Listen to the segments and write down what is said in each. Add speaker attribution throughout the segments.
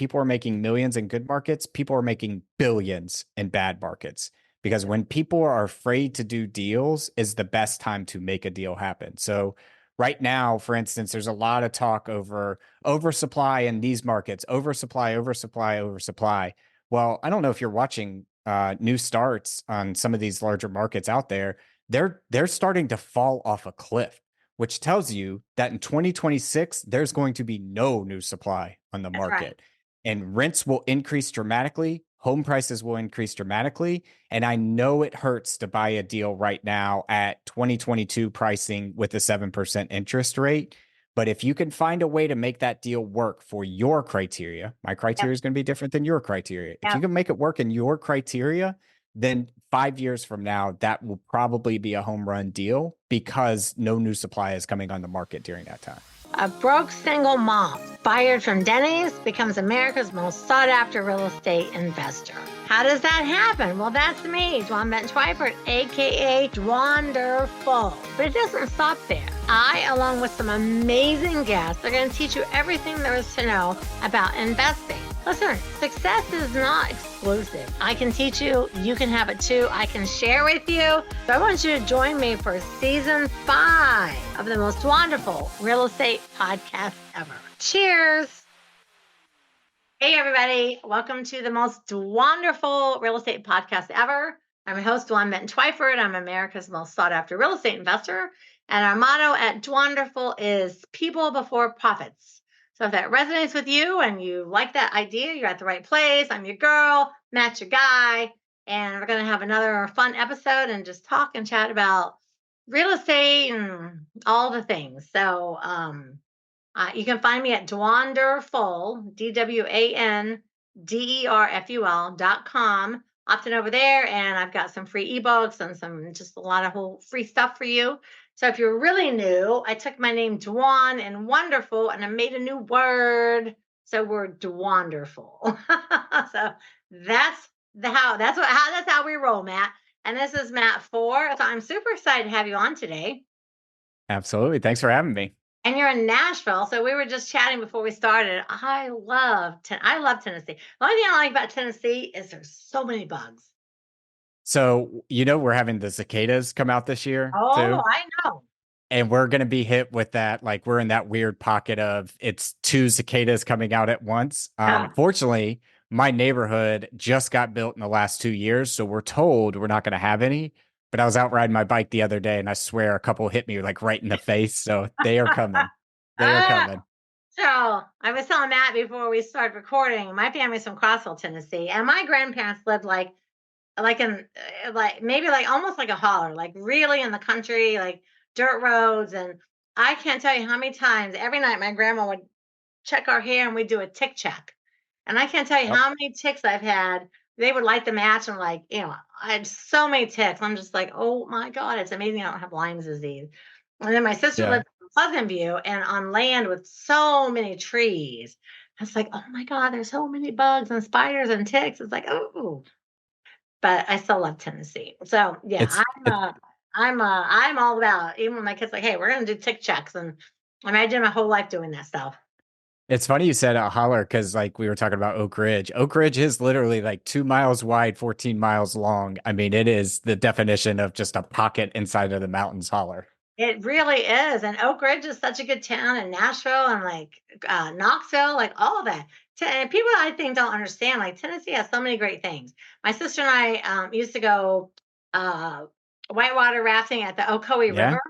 Speaker 1: people are making millions in good markets, people are making billions in bad markets. Because when people are afraid to do deals is the best time to make a deal happen. So right now, for instance, there's a lot of talk over oversupply in these markets, oversupply, oversupply, oversupply. Well, I don't know if you're watching new starts on some of these larger markets out there. They're starting to fall off a cliff, which tells you that in 2026 there's going to be no new supply on the
Speaker 2: That's right.
Speaker 1: market, and rents will increase dramatically. Home prices will increase dramatically. And I know it hurts to buy a deal right now at 2022 pricing with a 7% interest rate. But if you can find a way to make that deal work for your criteria, my
Speaker 2: Yep.
Speaker 1: criteria is going to be different than your criteria. If you
Speaker 2: Yep.
Speaker 1: can make it work in your criteria, then 5 years from now, that will probably be a home run deal because no new supply is coming on the market during that time.
Speaker 2: A broke single mom fired from Denny's becomes America's most sought after real estate investor. How does that happen? Well, that's me, Dwan Bent-Twyford, aka Dwanderful. But it doesn't stop there. I, along with some amazing guests, are going to teach you everything there is to know about investing. Listen, success is not exclusive. I can teach you, you can have it too. I can share with you. So I want you to join me for season 5 of the most wonderful real estate podcast ever. Cheers. Hey, everybody. Welcome to the most wonderful real estate podcast ever. I'm your host, Dwan Bent-Twyford. I'm America's most sought after real estate investor. And our motto at Dwanderful is people before profits. So if that resonates with you and you like that idea, you're at the right place. I'm your girl, Matt's your guy. And we're going to have another fun episode and just talk and chat about real estate and all the things. So you can find me at Dwanderful, DWANDERFUL.com. Opting over there, and I've got some free ebooks and some just a lot of whole free stuff for you. So if you're really new, I took my name Dwan and Wonderful, and I made a new word. So we're Dwanderful. So that's how we roll, Matt. And this is Matt Fore. So I'm super excited to have you on today.
Speaker 1: Absolutely. Thanks for having me.
Speaker 2: And you're in Nashville, so we were just chatting before we started. I love Tennessee. The only thing I like about Tennessee is there's so many bugs.
Speaker 1: So, we're having the cicadas come out this year
Speaker 2: Oh,
Speaker 1: too.
Speaker 2: I know.
Speaker 1: And we're going to be hit with that. Like we're in that weird pocket of it's 2 cicadas coming out at once.
Speaker 2: Yeah.
Speaker 1: Fortunately, my neighborhood just got built in the last 2 years. So we're told we're not going to have any. But I was out riding my bike the other day and I swear a couple hit me like right in the face. So they are coming. They are
Speaker 2: Ah,
Speaker 1: coming.
Speaker 2: so I was telling Matt before we started recording, my family's from Crossville, Tennessee, and my grandparents lived like maybe like almost like a holler, like really in the country, like dirt roads. And I can't tell you how many times every night my grandma would check our hair and we'd do a tick check. And I can't tell you
Speaker 1: Yep.
Speaker 2: how many ticks I've had. They would light the match and like, I had so many ticks. I'm just like, oh my God, it's amazing I don't have Lyme's disease. And then my sister
Speaker 1: Yeah.
Speaker 2: lived in Pleasant View and on land with so many trees. I was like, oh my God, there's so many bugs and spiders and ticks. It's like, oh, but I still love Tennessee. So yeah,
Speaker 1: It's
Speaker 2: I'm all about, even when my kids like, hey, we're gonna do tick checks. And I mean, I did my whole life doing that stuff.
Speaker 1: it's funny you said a holler because like we were talking about Oak Ridge. Oak Ridge is literally like 2 miles wide, 14 miles long. I mean, it is the definition of just a pocket inside of the mountains holler.
Speaker 2: It really is. And Oak Ridge is such a good town, and Nashville and like Knoxville, like all of that. And people I think don't understand, like Tennessee has so many great things. My sister and I used to go uh, whitewater rafting at the Ocoee
Speaker 1: Yeah.
Speaker 2: River.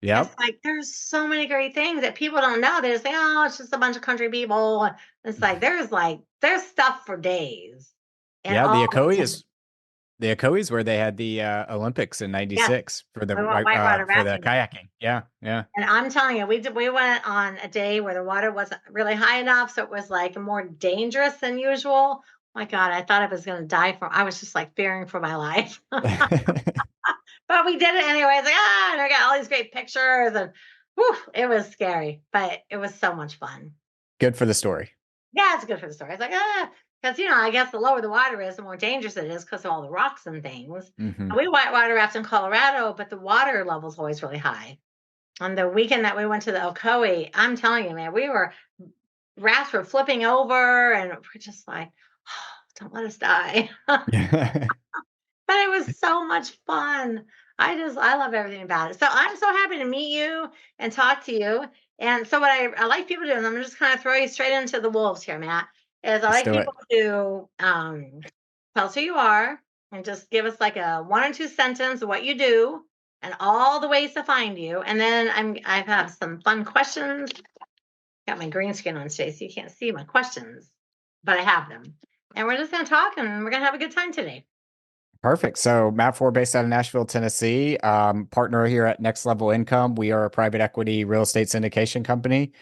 Speaker 2: It's
Speaker 1: Yep.
Speaker 2: like there's so many great things that people don't know. They just think, oh, it's just a bunch of country people. And it's like there's stuff for days and
Speaker 1: Yeah.
Speaker 2: all
Speaker 1: The
Speaker 2: of
Speaker 1: Ocoee
Speaker 2: Tennessee.
Speaker 1: is the Ocoee is where they had the Olympics in
Speaker 2: Yes,
Speaker 1: '96 for the
Speaker 2: we went whitewater
Speaker 1: for the
Speaker 2: rafting.
Speaker 1: kayaking. Yeah. Yeah.
Speaker 2: And I'm telling you, we went on a day where the water wasn't really high enough, so it was like more dangerous than usual. My God, I thought I was going to die from. I was just like fearing for my life, but we did it anyway. It's like and I got all these great pictures, and whew, it was scary, but it was so much fun.
Speaker 1: Good for the story.
Speaker 2: Yeah, it's good for the story. It's like because I guess the lower the water is, the more dangerous it is because of all the rocks and things.
Speaker 1: Hmm.
Speaker 2: We whitewater raft in Colorado, but the water level is always really high. On the weekend that we went to the Ocoee, I'm telling you, man, we were rats were flipping over, and we're just like, oh, don't let us die.
Speaker 1: Yeah.
Speaker 2: But it was so much fun. I love everything about it. So I'm so happy to meet you and talk to you. And so what I like people to do, and I'm just kind of throw you straight into the wolves here, Matt, is I
Speaker 1: Let's
Speaker 2: like
Speaker 1: do
Speaker 2: people
Speaker 1: it.
Speaker 2: to tell us who you are and just give us like a one or two sentence of what you do and all the ways to find you. And then I have some fun questions. Got my green screen on today, so you can't see my questions, but I have them. And we're just gonna talk and we're gonna have a good time today.
Speaker 1: Perfect. So Matt Fore, based out of Nashville, Tennessee, partner here at Next Level Income. We are a private equity real estate syndication company.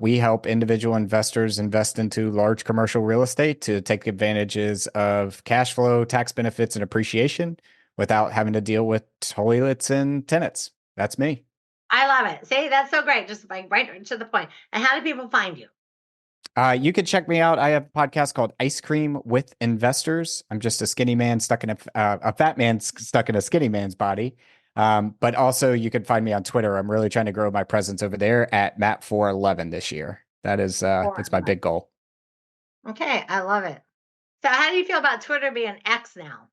Speaker 1: We help individual investors invest into large commercial real estate to take advantages of cash flow, tax benefits, and appreciation without having to deal with toilets and tenants. That's me.
Speaker 2: I love it. See, that's so great. Just like right to the point. And how do people find you?
Speaker 1: You can check me out. I have a podcast called Ice Cream with Investors. I'm just a skinny man stuck in a fat man stuck in a skinny man's body. But also you can find me on Twitter. I'm really trying to grow my presence over there at Matt411 this year. That's my big goal.
Speaker 2: Okay, I love it. So, how do you feel about Twitter being X now?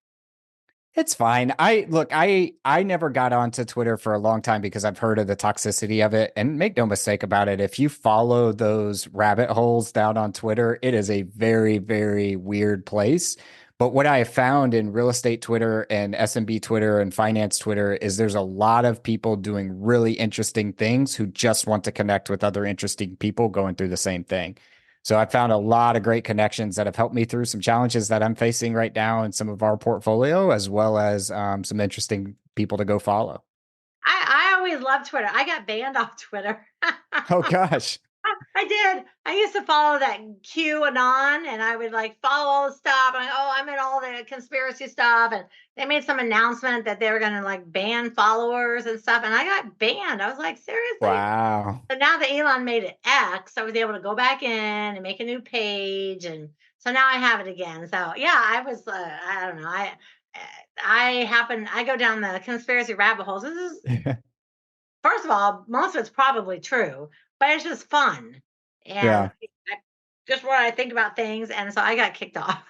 Speaker 1: It's fine. I never got onto Twitter for a long time because I've heard of the toxicity of it. And make no mistake about it, if you follow those rabbit holes down on Twitter, it is a very, very weird place. But what I have found in real estate Twitter and SMB Twitter and finance Twitter is there's a lot of people doing really interesting things who just want to connect with other interesting people going through the same thing. So I found a lot of great connections that have helped me through some challenges that I'm facing right now in some of our portfolio, as well as some interesting people to go follow.
Speaker 2: I always loved Twitter. I got banned off Twitter.
Speaker 1: Oh gosh.
Speaker 2: I did. I used to follow that QAnon and I would like follow all the stuff. And oh, I'm in all the conspiracy stuff. And they made some announcement that they were going to like ban followers and stuff. And I got banned. I was like, seriously?
Speaker 1: Wow.
Speaker 2: So now that Elon made it X, I was able to go back in and make a new page. And so now I have it again. So yeah, I don't know. I go down the conspiracy rabbit holes. This is, first of all, most of it's probably true, but it's just fun. And
Speaker 1: Yeah.
Speaker 2: just what I think about things. And so I got kicked off.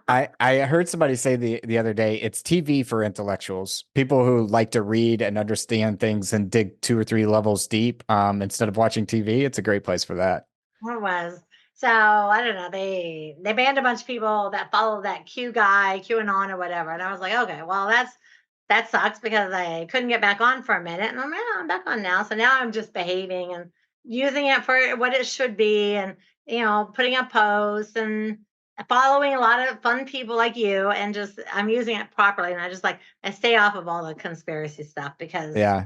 Speaker 1: I heard somebody say the other day, it's TV for intellectuals, people who like to read and understand things and dig 2 or 3 levels deep. Instead of watching TV, it's a great place for that.
Speaker 2: It was. So I don't know. They banned a bunch of people that follow that Q guy, QAnon or whatever. And I was like, okay, well that sucks because I couldn't get back on for a minute. And I'm back on now. So now I'm just behaving and using it for what it should be and putting up posts and following a lot of fun people like you and just I'm using it properly. And I stay off of all the conspiracy stuff because
Speaker 1: Yeah.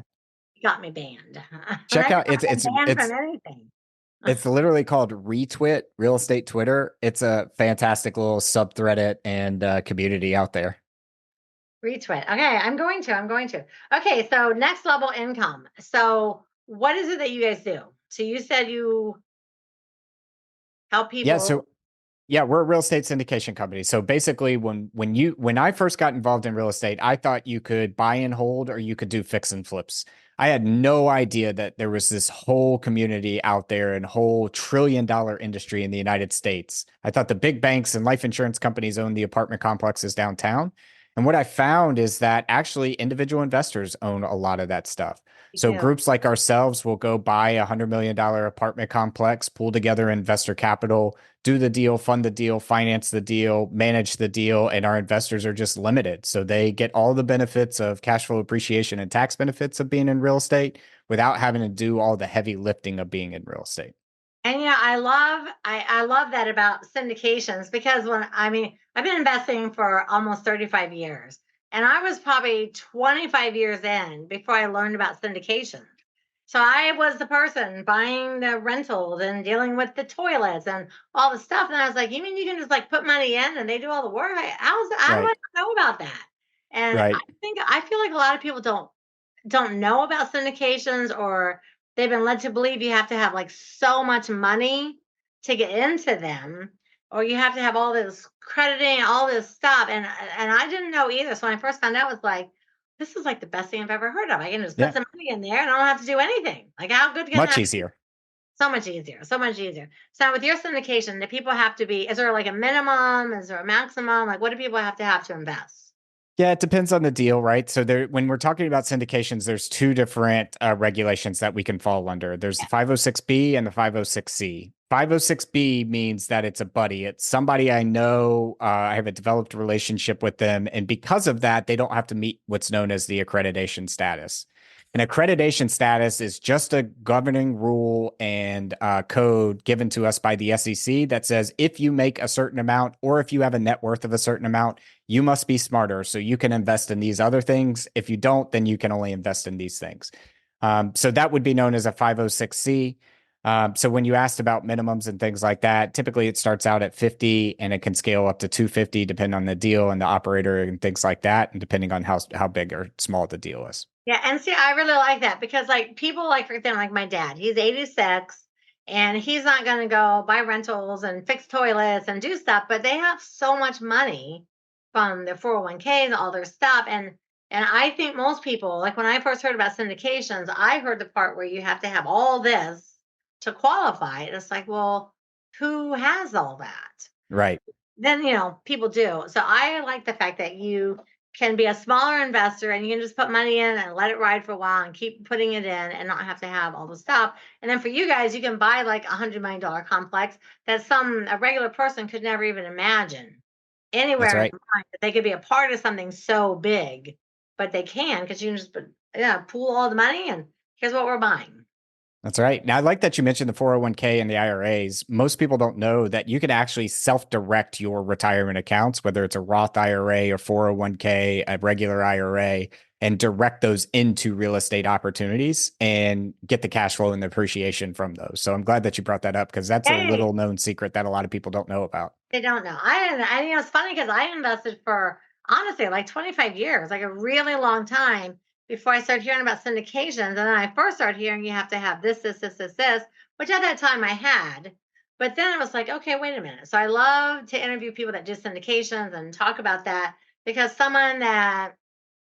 Speaker 2: it got me banned. And
Speaker 1: Check
Speaker 2: I've
Speaker 1: out
Speaker 2: never been banned from anything.
Speaker 1: it's literally called Retwit Real Estate Twitter. It's a fantastic little subthreaded and community out there.
Speaker 2: Retweet. Okay, I'm going to. Okay, so next level income. So what is it that you guys do? So you said you help
Speaker 1: Yeah,
Speaker 2: people.
Speaker 1: so yeah, we're a real estate syndication company. So basically when I first got involved in real estate, I thought you could buy and hold or you could do fix and flips. I had no idea that there was this whole community out there and whole $1 trillion industry in the United States. I thought the big banks and life insurance companies owned the apartment complexes downtown. And what I found is that actually individual investors own a lot of that stuff.
Speaker 2: You
Speaker 1: So
Speaker 2: do.
Speaker 1: groups like ourselves will go buy $100 million apartment complex, pull together investor capital, do the deal, fund the deal, finance the deal, manage the deal, and our investors are just limited. So they get all the benefits of cash flow appreciation and tax benefits of being in real estate without having to do all the heavy lifting of being in real estate.
Speaker 2: And I love that about syndications because I've been investing for almost 35 years. And I was probably 25 years in before I learned about syndication. So I was the person buying the rentals and dealing with the toilets and all the stuff. And I was like, you mean you can just like put money in and they do all the work? How do I
Speaker 1: Right.
Speaker 2: not know about that? And
Speaker 1: Right.
Speaker 2: I feel like a lot of people don't know about syndications or they've been led to believe you have to have like so much money to get into them or you have to have all this crediting all this stuff and I didn't know either so when I first found out I was like this is like the best thing I've ever heard of. I can just put
Speaker 1: Yeah.
Speaker 2: some money in there and I don't have to do anything. Like how good can
Speaker 1: Much
Speaker 2: that be?
Speaker 1: easier.
Speaker 2: So much easier, so much easier. So with your syndication, do people have to be, is there like a minimum? Is there a maximum? Like what do people have to invest?
Speaker 1: Yeah, it depends on the deal, right? So there, when we're talking about syndications, there's two different regulations that we can fall under. There's the 506B and the 506C. 506B means that it's a buddy. It's somebody I know. I have a developed relationship with them, and because of that, they don't have to meet what's known as the accreditation status. An accreditation status is just a governing rule and code given to us by the SEC that says if you make a certain amount or if you have a net worth of a certain amount, you must be smarter. So you can invest in these other things. If you don't, then you can only invest in these things. So that would be known as a 506C. So when you asked about minimums and things like that, typically it starts out at 50 and it can scale up to 250 depending on the deal and the operator and things like that, and depending on how big or small the deal is.
Speaker 2: Yeah, and see, I really like that because like people like for example, like my dad, he's 86 and he's not gonna go buy rentals and fix toilets and do stuff, but they have so much money from their 401ks and all their stuff. And I think most people, like when I first heard about syndications, I heard the part where you have to have all this to qualify. And it's like, well, who has all that?
Speaker 1: Right.
Speaker 2: Then people do. So I like the fact that you can be a smaller investor and you can just put money in and let it ride for a while and keep putting it in and not have to have all the stuff. And then for you guys, you can buy like $100 million complex that a regular person could never even imagine
Speaker 1: That's
Speaker 2: anywhere in
Speaker 1: right.
Speaker 2: their mind that they could be a part of something so big, but they can because you can just pool all the money and here's what we're buying.
Speaker 1: That's right. Now, I like that you mentioned the 401k and the IRAs. Most people don't know that you can actually self-direct your retirement accounts, whether it's a Roth IRA or 401k, a regular IRA, and direct those into real estate opportunities and get the cash flow and the appreciation from those. So I'm glad that you brought that up because that's a
Speaker 2: Hey,
Speaker 1: little known secret that a lot of people don't know about.
Speaker 2: they don't know. It's funny because I invested for honestly like 25 years, like a really long time before I started hearing about syndications. And then I first started hearing you have to have this, which at that time I had. But then I was like, okay, wait a minute. So I love to interview people that do syndications and talk about that because someone that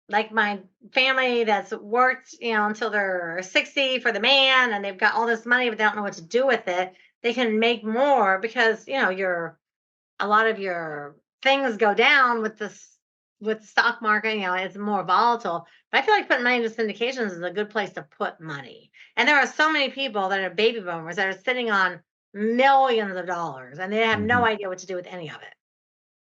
Speaker 2: like my family that's worked, until they're 60 for the man and they've got all this money, but they don't know what to do with it. They can make more because, a lot of your things go down with the stock market, it's more volatile. But I feel like putting money into syndications is a good place to put money. And there are so many people that are baby boomers that are sitting on millions of dollars and they have no
Speaker 1: Mhm.
Speaker 2: idea what to do with any of it.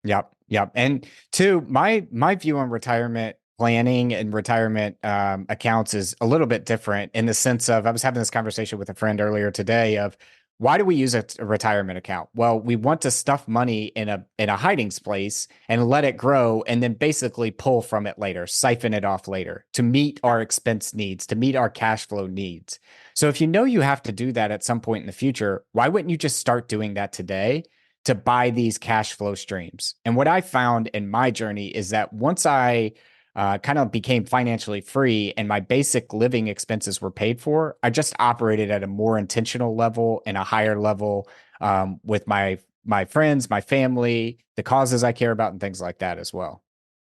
Speaker 1: Yep, yep. And two, my view on retirement planning and retirement accounts is a little bit different in the sense of I was having this conversation with a friend earlier today of why do we use a retirement account? Well, we want to stuff money in a hiding place and let it grow and then basically pull from it later, siphon it off later to meet our expense needs, to meet our cash flow needs. So if you know you have to do that at some point in the future, why wouldn't you just start doing that today? To buy these cash flow streams. And what I found in my journey is that once I kind of became financially free and my basic living expenses were paid for, I just operated at a more intentional level and a higher level with my friends, my family, the causes I care about, and things like that as well.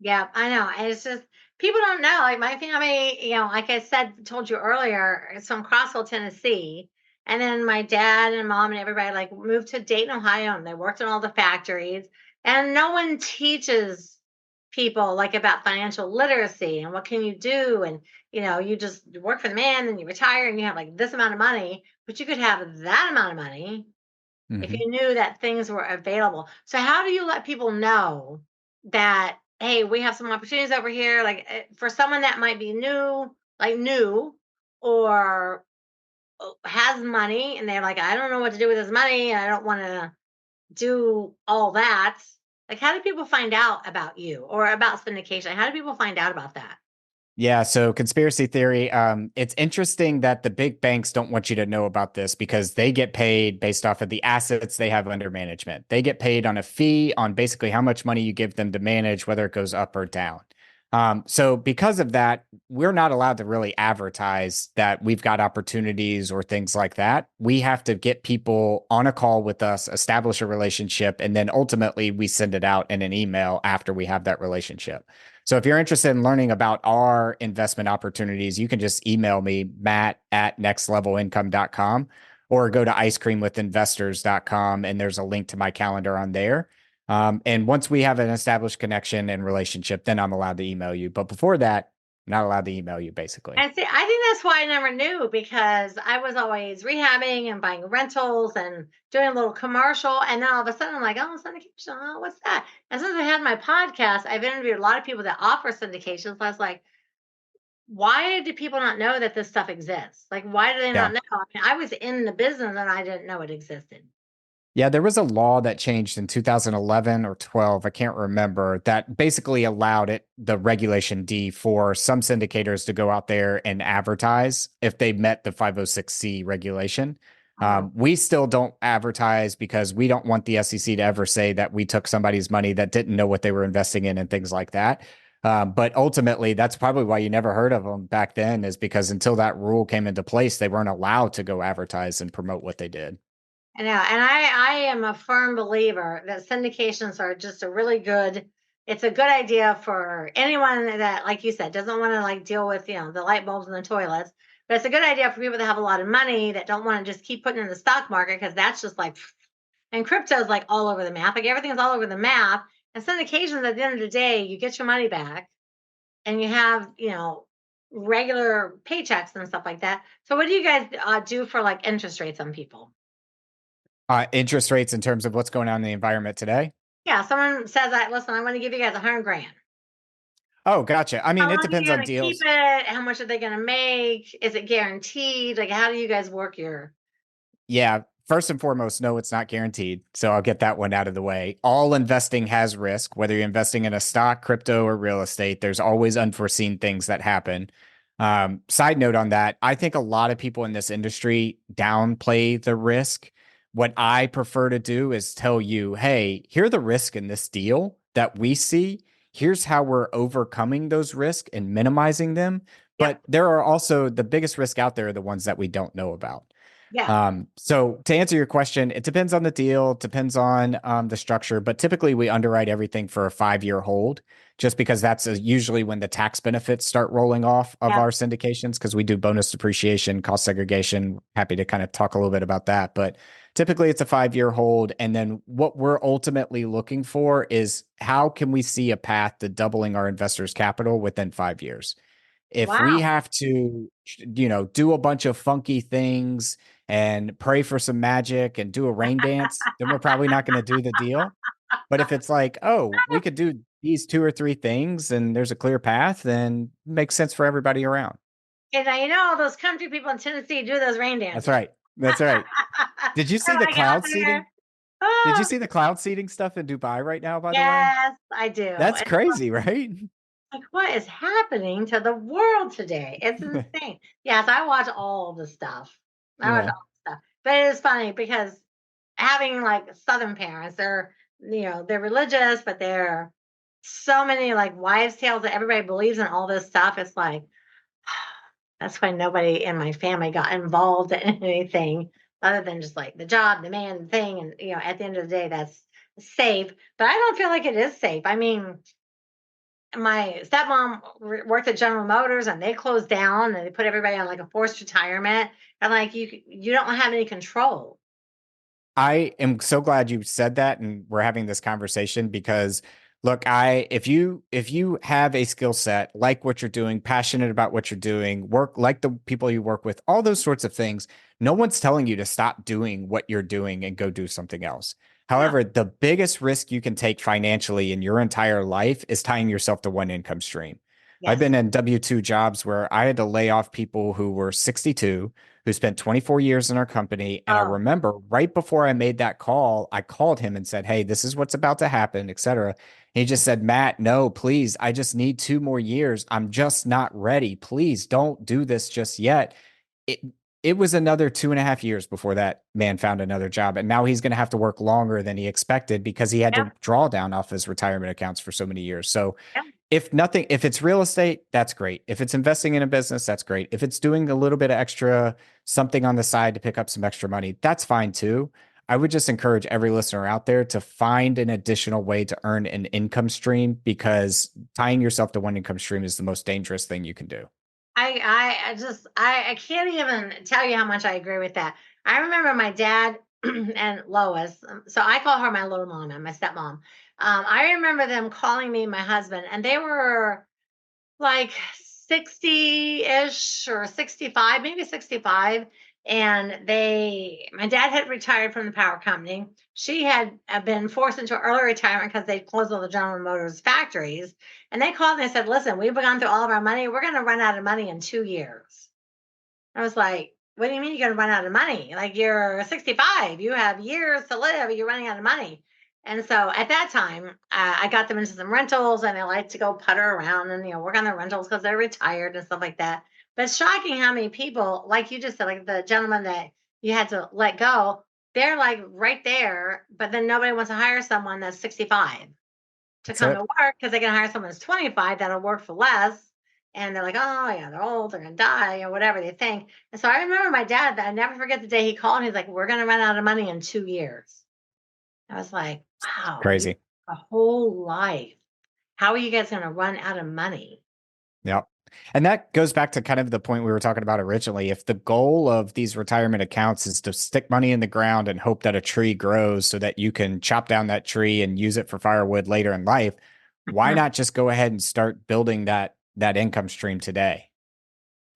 Speaker 2: Yeah, I know. And it's just people don't know. Like my family, like I said, told you earlier, it's from Crossville, Tennessee. And then my dad and mom and everybody like moved to Dayton, Ohio, and they worked in all the factories. And no one teaches people like about financial literacy and what can you do. And you just work for the man and you retire and you have like this amount of money, but you could have that amount of money if
Speaker 1: Mhm.
Speaker 2: you knew that things were available. So how do you let people know that, hey, we have some opportunities over here, like for someone that might be new, like new, or has money and they're like, I don't know what to do with this money and I don't want to do all that. Like, how do people find out about you or about syndication? How do people find out about that?
Speaker 1: Yeah, so conspiracy theory. It's interesting that the big banks don't want you to know about this because they get paid based off of the assets they have under management. They get paid on a fee on basically how much money you give them to manage, whether it goes up or down. So because of that, we're not allowed to really advertise that we've got opportunities or things like that. We have to get people on a call with us, establish a relationship, and then ultimately we send it out in an email after we have that relationship. So if you're interested in learning about our investment opportunities, you can just email me, Matt at nextlevelincome.com, or go to icecreamwithinvestors.com and there's a link to my calendar on there. And once we have an established connection and relationship, then I'm allowed to email you. But before that, I'm not allowed to email you, basically.
Speaker 2: And see, I think that's why I never knew, because I was always rehabbing and buying rentals and doing a little commercial. And then all of a sudden I'm like, oh, syndication, oh, what's that? And since I had my podcast, I've interviewed a lot of people that offer syndications. I was like, why do people not know that this stuff exists? Like, why do they
Speaker 1: Yeah.
Speaker 2: not know? I mean, I was in the business and I didn't know it existed.
Speaker 1: Yeah, there was a law that changed in 2011 or 12, I can't remember, that basically allowed the regulation D, for some syndicators to go out there and advertise if they met the 506C regulation.
Speaker 2: Oh,
Speaker 1: We still don't advertise because we don't want the SEC to ever say that we took somebody's money that didn't know what they were investing in and things like that. But ultimately, that's probably why you never heard of them back then, is because until that rule came into place, they weren't allowed to go advertise and promote what they did.
Speaker 2: I know. And I am a firm believer that syndications are just a really good, it's a good idea for anyone that, like you said, doesn't want to like deal with, the light bulbs in the toilets. But it's a good idea for people that have a lot of money that don't want to just keep putting in the stock market, because that's just like, and crypto is like all over the map. Like everything's all over the map. And syndications, at the end of the day, you get your money back and you have, regular paychecks and stuff like that. So what do you guys do for like interest rates on people?
Speaker 1: Interest rates in terms of what's going on in the environment today.
Speaker 2: Yeah, someone says, listen, I want to give you guys 100 grand.
Speaker 1: Oh, gotcha. I
Speaker 2: How
Speaker 1: mean, it
Speaker 2: long are you
Speaker 1: depends on
Speaker 2: going to keep
Speaker 1: deals.
Speaker 2: it? How much are they going to make? Is it guaranteed? Like, how do you guys work your?
Speaker 1: Yeah. First and foremost, no, it's not guaranteed. So I'll get that one out of the way. All investing has risk, whether you're investing in a stock, crypto, or real estate. There's always unforeseen things that happen. Side note on that, I think a lot of people in this industry downplay the risk. What I prefer to do is tell you, hey, here are the risk in this deal that we see. Here's how we're overcoming those risks and minimizing them.
Speaker 2: Yep.
Speaker 1: But there are also the biggest risk out there are the ones that we don't know about.
Speaker 2: Yeah.
Speaker 1: So to answer your question, it depends on the deal, depends on the structure, but typically we underwrite everything for a 5-year hold, just because that's usually when the tax benefits start rolling off of
Speaker 2: Yeah.
Speaker 1: our syndications, because we do bonus depreciation, cost segregation. Happy to kind of talk a little bit about that, but typically it's a 5-year hold. And then what we're ultimately looking for is how can we see a path to doubling our investors' capital within 5 years? If we
Speaker 2: Wow.
Speaker 1: have to, do a bunch of funky things and pray for some magic and do a rain dance, then we're probably not going to do the deal. But if it's like, oh, we could do these 2 or 3 things and there's a clear path, then it makes sense for everybody around.
Speaker 2: And I know those country people in Tennessee do those rain
Speaker 1: That's
Speaker 2: dances.
Speaker 1: right. That's right. Did you see
Speaker 2: They're
Speaker 1: the
Speaker 2: like out
Speaker 1: cloud seeding?
Speaker 2: there.
Speaker 1: Did you
Speaker 2: Oh,
Speaker 1: see the cloud seeding stuff in Dubai right now, by the way?
Speaker 2: yes, I do.
Speaker 1: That's
Speaker 2: And
Speaker 1: crazy, right?
Speaker 2: like, what is happening to the world today? It's insane. Yes, I watch all the stuff. I watch
Speaker 1: Yeah.
Speaker 2: all the stuff. But it is funny because having like Southern parents, they're religious, but they're so many like wives' tales that everybody believes in all this stuff. It's like that's why nobody in my family got involved in anything other than just like the job, the man, the thing, and at the end of the day, that's safe. But I don't feel like it is safe. I mean, my stepmom worked at General Motors and they closed down and they put everybody on like a forced retirement, and like you don't have any control.
Speaker 1: I am so glad you said that and we're having this conversation because look, if you have a skill set, like what you're doing, passionate about what you're doing, work like the people you work with, all those sorts of things, no one's telling you to stop doing what you're doing and go do something else.
Speaker 2: Yeah.
Speaker 1: However, the biggest risk you can take financially in your entire life is tying yourself to one income stream. I've
Speaker 2: Yes.
Speaker 1: been in W-2 jobs where I had to lay off people who were 62 who spent 24 years in our company. And I
Speaker 2: Oh,
Speaker 1: remember right before I made that call, I called him and said, hey, this is what's about to happen, et cetera. He just said, Matt, no, please. I just need 2 more years. I'm just not ready. Please don't do this just yet. It, it was another 2.5 years before that man found another job. And now he's going to have to work longer than he expected because he had
Speaker 2: yeah,
Speaker 1: to draw down off his retirement accounts for so many years. So
Speaker 2: yeah.
Speaker 1: if it's real estate, that's great. If it's investing in a business, that's great. If it's doing a little bit of extra something on the side to pick up some extra money, that's fine too. I would just encourage every listener out there to find an additional way to earn an income stream because tying yourself to one income stream is the most dangerous thing you can do.
Speaker 2: I just I can't even tell you how much I agree with that. I remember my dad and Lois. So I call her my little mama, my stepmom. I remember them calling me my husband, and they were like 60-ish or 65, maybe 65. And my dad had retired from the power company. She had been forced into early retirement because they closed all the General Motors factories. And they called and they said, listen, we've gone through all of our money. We're going to run out of money in 2 years. I was like, what do you mean you're going to run out of money? Like, you're 65, you have years to live, you're running out of money. And so at that time, I got them into some rentals, and they like to go putter around and, work on their rentals because they're retired and stuff like that. But it's shocking how many people, like you just said, like the gentleman that you had to let go, they're like right there, but then nobody wants to hire someone that's 65 to
Speaker 1: That's
Speaker 2: come to
Speaker 1: it.
Speaker 2: work because they can hire someone that's 25 that'll work for less. And they're like, oh, yeah, they're old, they're going to die, or whatever they think. And so I remember my dad, I never forget the day he called. And he's like, we're going to run out of money in 2 years. I was like, wow, you
Speaker 1: Crazy.
Speaker 2: have a whole life. How are you guys going to run out of money?
Speaker 1: Yep. And that goes back to kind of the point we were talking about originally. If the goal of these retirement accounts is to stick money in the ground and hope that a tree grows so that you can chop down that tree and use it for firewood later in life, why not just go ahead and start building that income stream today?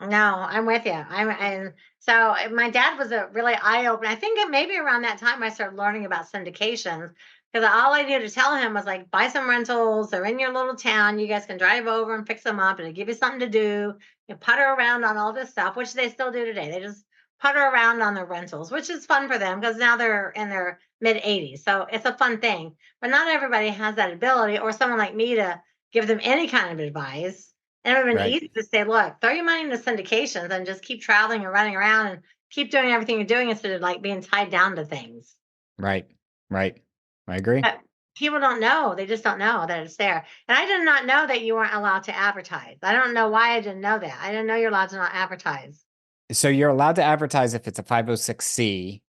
Speaker 2: No, I'm with you. And so my dad was a really eye opener. I think it maybe around that time I started learning about syndications because all I knew to tell him was like, buy some rentals. They're in your little town. You guys can drive over and fix them up, and it'll give you something to do. You putter around on all this stuff, which they still do today. They just putter around on the rentals, which is fun for them because now they're in their mid 80s. So it's a fun thing. But not everybody has that ability, or someone like me to give them any kind of advice. And it would have been
Speaker 1: Right.
Speaker 2: easy to say, look, throw your money into syndications and just keep traveling and running around and keep doing everything you're doing instead of like being tied down to things.
Speaker 1: Right. Right. I agree.
Speaker 2: But people don't know. They just don't know that it's there. And I did not know that you weren't allowed to advertise. I don't know why I didn't know that. I didn't know you're allowed to not advertise.
Speaker 1: So you're allowed to advertise if it's a 506c.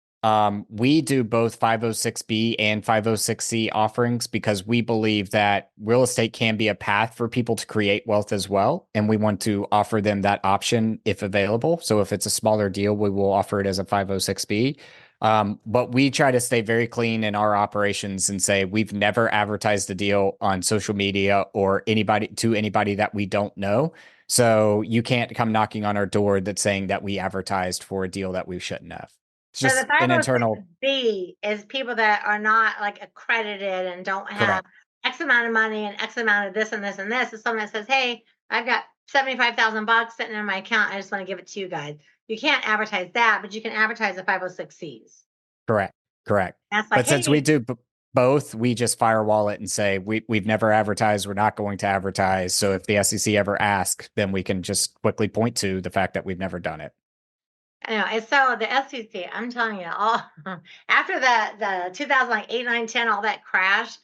Speaker 1: We do both 506b and 506c offerings because we believe that real estate can be a path for people to create wealth as well. And we want to offer them that option if available. So if it's a smaller deal, we will offer it as a 506b. But we try to stay very clean in our operations and say we've never advertised a deal on social media or anybody that we don't know. So you can't come knocking on our door that's saying that we advertised for a deal that we shouldn't have. It's
Speaker 2: So the
Speaker 1: just an internal
Speaker 2: 506B is people that are not like accredited and don't have
Speaker 1: correct.
Speaker 2: X amount of money and X amount of this and this and this. It's someone that says, hey, I've got 75,000 bucks sitting in my account. I just want to give it to you guys. You can't advertise that, but you can advertise the 506Cs.
Speaker 1: Correct. Correct.
Speaker 2: That's like,
Speaker 1: But since we
Speaker 2: hey,
Speaker 1: do both, we just firewall it and say we've never advertised, we're not going to advertise. So if the SEC ever asks, then we can just quickly point to the fact that we've never done it.
Speaker 2: I know. And so the SEC, I'm telling you, all after the 2008, 9, 10, all that crash,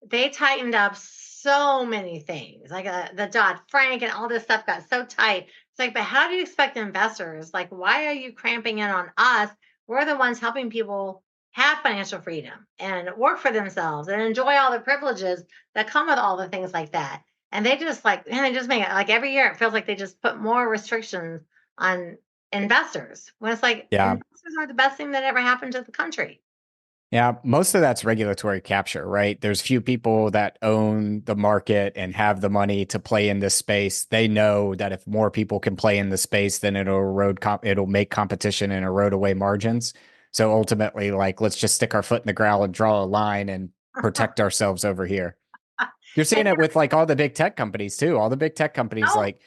Speaker 2: they tightened up so many things. Like the Dodd-Frank and all this stuff got so tight. It's like, but how do you expect investors? Like, why are you cramping in on us? We're the ones helping people have financial freedom and work for themselves and enjoy all the privileges that come with all the things like that. And they just like, and they just make it like every year it feels like they just put more restrictions on investors when it's like
Speaker 1: Yeah.
Speaker 2: investors are the best thing that ever happened to the country.
Speaker 1: Yeah, most of that's regulatory capture, right? There's few people that own the market and have the money to play in this space. They know that if more people can play in the space, then it'll make competition and erode away margins. So ultimately, like, let's just stick our foot in the ground and draw a line and protect ourselves over here. You're
Speaker 2: And
Speaker 1: seeing it with like all the big tech companies too. All the big tech companies,
Speaker 2: now,
Speaker 1: like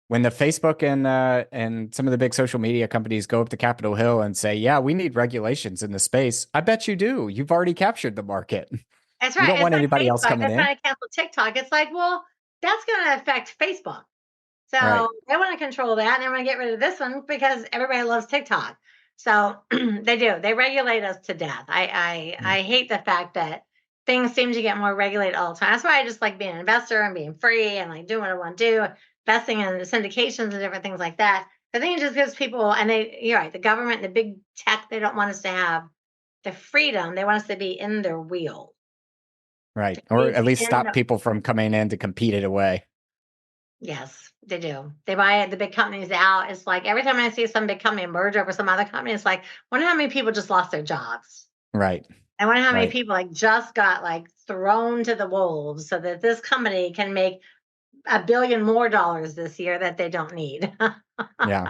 Speaker 1: when the Facebook and some of the big social media companies go up to Capitol Hill and say, "Yeah, we need regulations in the space," I bet you do. You've already captured the market.
Speaker 2: that's
Speaker 1: You
Speaker 2: right.
Speaker 1: don't
Speaker 2: It's
Speaker 1: want
Speaker 2: like
Speaker 1: anybody else
Speaker 2: Facebook.
Speaker 1: coming
Speaker 2: They're
Speaker 1: in,
Speaker 2: trying to cancel TikTok. It's like, well, that's going to affect Facebook.
Speaker 1: right?
Speaker 2: So they want to control that, and they want to get rid of this one because everybody loves TikTok. So they do. They regulate us to death.
Speaker 1: Mm.
Speaker 2: I hate the fact that things seem to get more regulated all the time. That's why I just like being an investor and being free and like doing what I want to do, investing in the syndications and different things like that. I think it just gives people, and you're right, the government, the big tech, they don't want us to have the freedom. They want us to be in their wheel,
Speaker 1: Right,
Speaker 2: to
Speaker 1: or
Speaker 2: be
Speaker 1: at least
Speaker 2: in
Speaker 1: stop people from coming in to compete it away.
Speaker 2: Yes, they do. They buy the big companies out. It's like every time I see some big company merge over some other company, it's like, wonder how many people just lost their jobs.
Speaker 1: Right.
Speaker 2: I wonder how many
Speaker 1: Right.
Speaker 2: people like just got like thrown to the wolves so that this company can make $1 billion more this year that they don't need.
Speaker 1: Yeah.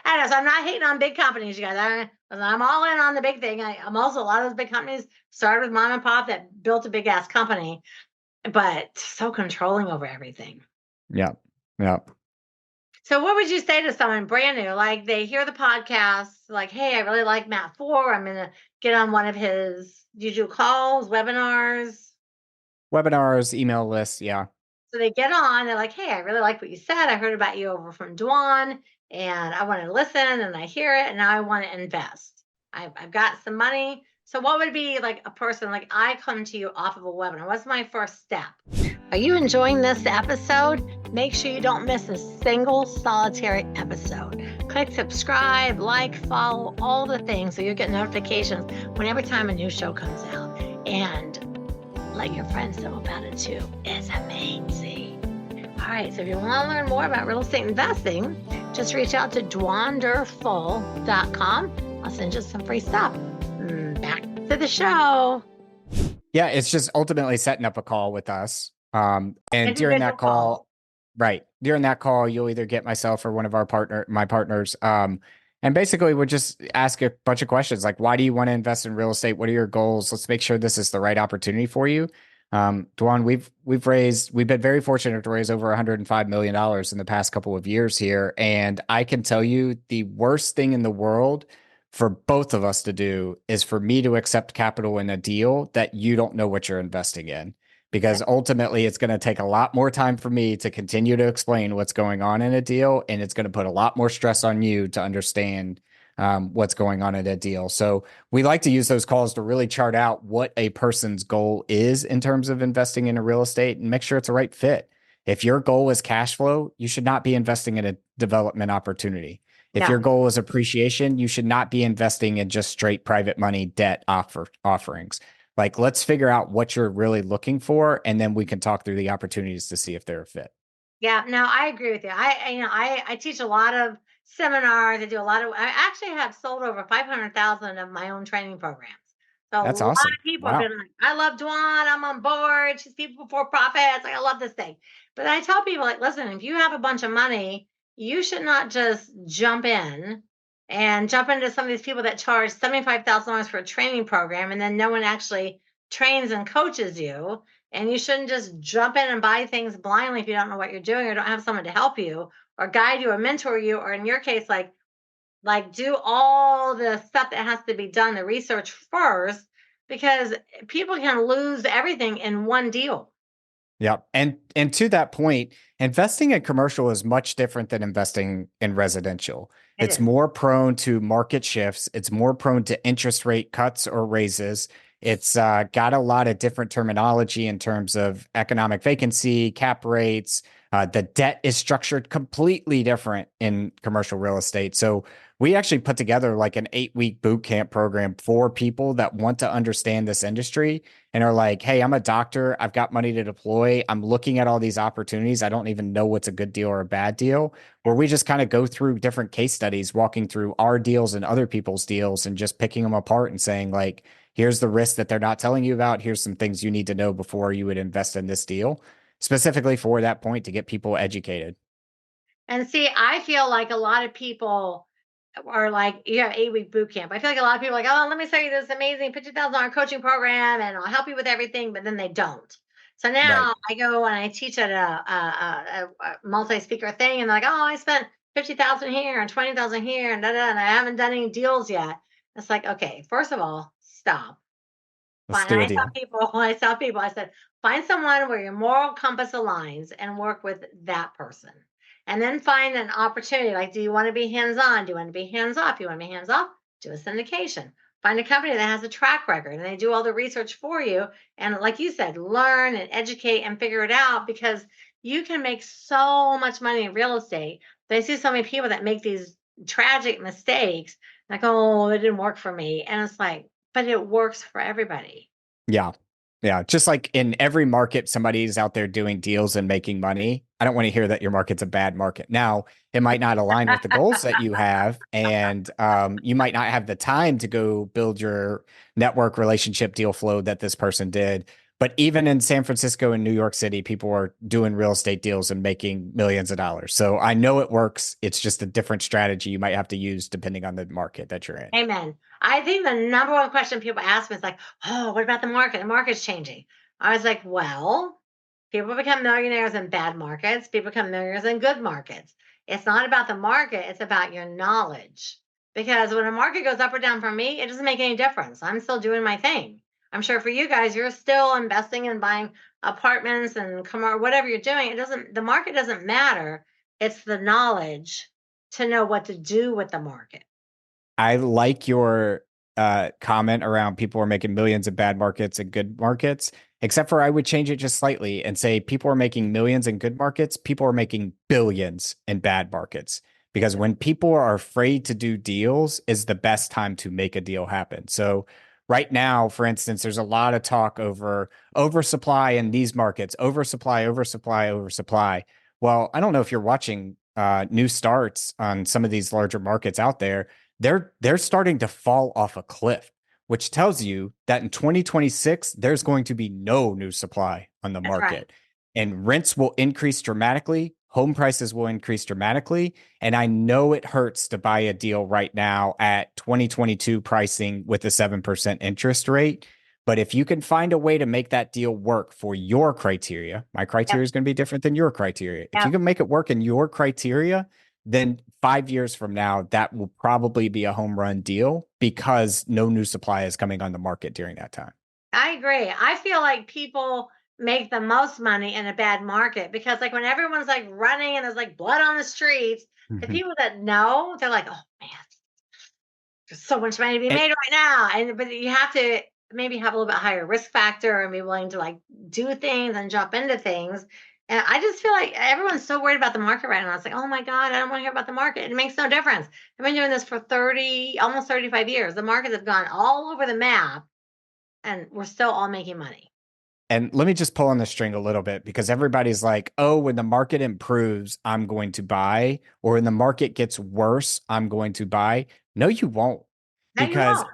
Speaker 2: I know, so I'm not hating on big companies, you guys. I'm all in on the big thing. I'm also a lot of those big companies started with mom and pop that built a big ass company, but so controlling over everything.
Speaker 1: Yeah. Yeah.
Speaker 2: So, what would you say to someone brand new? Like they hear the podcast, like, hey, I really like Matt Fore. I'm gonna get on one of his. Do you do calls, webinars?
Speaker 1: Webinars, email lists. Yeah.
Speaker 2: So they get on, they're like, "Hey, I really like what you said. I heard about you over from Dwan, and I want to listen, and I hear it, and now I want to invest. I've got some money. So, what would be like a person like I come to you off of a webinar? What's my first step? Are you enjoying this episode? Make sure you don't miss a single solitary episode. Click subscribe, like, follow, all the things so you'll get notifications whenever time a new show comes out. And let your friends know about it too. It's amazing. All right, so if you want to learn more about real estate investing, just reach out to dwanderful.com. I'll send you some free stuff. Back to the show.
Speaker 1: Yeah. It's just ultimately setting up a call with us. And during that call, right, during that call, you'll either get myself or one of my partners. And basically we'll just ask a bunch of questions like, why do you want to invest in real estate? What are your goals? Let's make sure this is the right opportunity for you. Dwan, we've been very fortunate to raise over $105 million in the past couple of years here. And I can tell you the worst thing in the world for both of us to do is for me to accept capital in a deal that you don't know what you're investing in. Because ultimately, it's going to take a lot more time for me to continue to explain what's going on in a deal, and it's going to put a lot more stress on you to understand what's going on in a deal. So we like to use those calls to really chart out what a person's goal is in terms of investing in a real estate and make sure it's a right fit. If your goal is cash flow, you should not be investing in a development opportunity. If your
Speaker 2: No.
Speaker 1: goal is appreciation, you should not be investing in just straight private money debt offerings. Like, let's figure out what you're really looking for, and then we can talk through the opportunities to see if they're a fit.
Speaker 2: Yeah, no, I agree with you. I teach a lot of seminars. I do a lot of. I actually have sold over 500,000 of my own training programs. So a
Speaker 1: That's
Speaker 2: lot
Speaker 1: awesome.
Speaker 2: of people have
Speaker 1: Wow.
Speaker 2: been like, "I love Dwan. I'm on board. She's people before profits. Like, I love this thing." But I tell people, like, listen, if you have a bunch of money, you should not just jump into some of these people that charge $75,000 for a training program, and then no one actually trains and coaches you. And you shouldn't just jump in and buy things blindly if you don't know what you're doing or don't have someone to help you or guide you or mentor you, or in your case, like do all the stuff that has to be done, the research first, because people can lose everything in one deal.
Speaker 1: Yeah. And to that point, investing in commercial is much different than investing in residential.
Speaker 2: It
Speaker 1: It's
Speaker 2: is.
Speaker 1: more prone to market shifts. It's more prone to interest rate cuts or raises. It's got a lot of different terminology in terms of economic vacancy, cap rates. The debt is structured completely different in commercial real estate. So we actually put together like an 8-week boot camp program for people that want to understand this industry and are like, hey, I'm a doctor. I've got money to deploy. I'm looking at all these opportunities. I don't even know what's a good deal or a bad deal. Where we just kind of go through different case studies, walking through our deals and other people's deals and just picking them apart and saying, like, here's the risk that they're not telling you about. Here's some things you need to know before you would invest in this deal, specifically for that point to get people educated.
Speaker 2: And see, I feel like a lot of people are like, you have 8-week boot camp. I feel like a lot of people are like, oh, let me show you this amazing $50,000 coaching program and I'll help you with everything, but then they don't. So
Speaker 1: Right.
Speaker 2: now I go and I teach at a multi-speaker thing, and they're like, oh, I spent 50,000 here and 20,000 here and da, da, and I haven't done any deals yet. It's like, okay, first of all, stop.
Speaker 1: Let's
Speaker 2: Fine. And
Speaker 1: do a
Speaker 2: I tell
Speaker 1: deal.
Speaker 2: people, I said, find someone where your moral compass aligns and work with that person. And then find an opportunity. Like, do you want to be hands on? Do you want to be hands off? You want to be hands off? Do a syndication. Find a company that has a track record and they do all the research for you. And like you said, learn and educate and figure it out, because you can make so much money in real estate. But I see so many people that make these tragic mistakes, like, oh, it didn't work for me. And it's like, but it works for everybody.
Speaker 1: Yeah. Yeah, just like in every market, somebody's out there doing deals and making money. I don't want to hear that your market's a bad market. Now, it might not align with the goals that you have, and you might not have the time to go build your network relationship deal flow that this person did. But even in San Francisco and New York City, people are doing real estate deals and making millions of dollars. So I know it works. It's just a different strategy you might have to use depending on the market that you're in.
Speaker 2: Amen. I think the number one question people ask me is like, oh, what about the market? The market's changing. I was like, well, people become millionaires in bad markets, people become millionaires in good markets. It's not about the market, it's about your knowledge. Because when a market goes up or down for me, it doesn't make any difference. I'm still doing my thing. I'm sure for you guys, you're still investing and buying apartments and whatever you're doing. The market doesn't matter. It's the knowledge to know what to do with the market.
Speaker 1: I like your comment around people are making millions in bad markets and good markets, except for I would change it just slightly and say people are making millions in good markets, people are making billions in bad markets. Because when people are afraid to do deals is the best time to make a deal happen. So right now, for instance, there's a lot of talk over oversupply in these markets, oversupply, oversupply, oversupply. Well, I don't know if you're watching new starts on some of these larger markets out there. They're starting to fall off a cliff, which tells you that in 2026 there's going to be no new supply on the
Speaker 2: That's right.
Speaker 1: market, and rents will increase dramatically, home prices will increase dramatically, and I know it hurts to buy a deal right now at 2022 pricing with a 7% interest rate. But if you can find a way to make that deal work for your criteria, my
Speaker 2: Yep.
Speaker 1: criteria is going to be different than your criteria. If you
Speaker 2: Yep.
Speaker 1: can make it work in your criteria, then 5 years from now, that will probably be a home run deal because no new supply is coming on the market during that time.
Speaker 2: I agree. I feel like people make the most money in a bad market because, like, when everyone's like running and there's like blood on the streets, the
Speaker 1: Mhm.
Speaker 2: people that know, they're like, oh man, there's so much money to be
Speaker 1: And,
Speaker 2: made right now. And but you have to maybe have a little bit higher risk factor and be willing to like do things and jump into things. And I just feel like everyone's so worried about the market right now. It's like, oh my God, I don't want to hear about the market. It makes no difference. I've been doing this for 30, almost 35 years. The markets have gone all over the map and we're still all making money.
Speaker 1: and let me just pull on the string a little bit because everybody's like, oh, when the market improves, I'm going to buy, or when the market gets worse, I'm going to buy. No, you won't.
Speaker 2: No, you
Speaker 1: Because
Speaker 2: won't.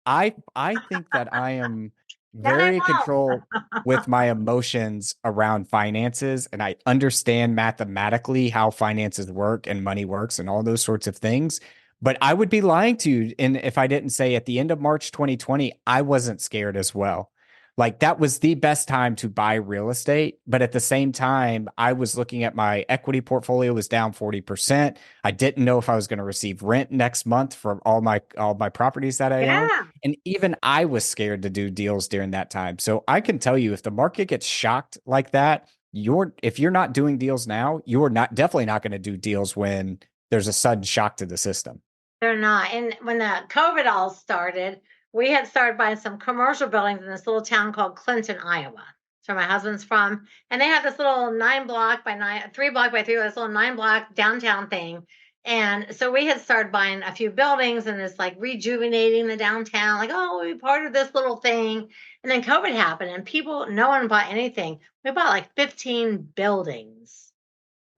Speaker 1: I think that I am
Speaker 2: No, they
Speaker 1: very in
Speaker 2: won't.
Speaker 1: control with my emotions around finances, and I understand mathematically how finances work and money works and all those sorts of things. But I would be lying to you and if I didn't say at the end of March 2020, I wasn't scared as well. Like that was the best time to buy real estate, but at the same time, I was looking at my equity portfolio was down 40%. I didn't know if I was going to receive rent next month from all my properties that I own.
Speaker 2: Yeah,
Speaker 1: And even I was scared to do deals during that time. So I can tell you if the market gets shocked like that, if you're not doing deals now, you're not definitely not going to do deals when there's a sudden shock to the system.
Speaker 2: they're not. And when the COVID all started, we had started buying some commercial buildings in this little town called Clinton, Iowa. That's where my husband's from. And they had this little 9 block by 9, 3 block by 3, this little 9 block downtown thing. And so we had started buying a few buildings and it's like rejuvenating the downtown, like, oh, we'll be part of this little thing. And then COVID happened and no one bought anything. We bought like 15 buildings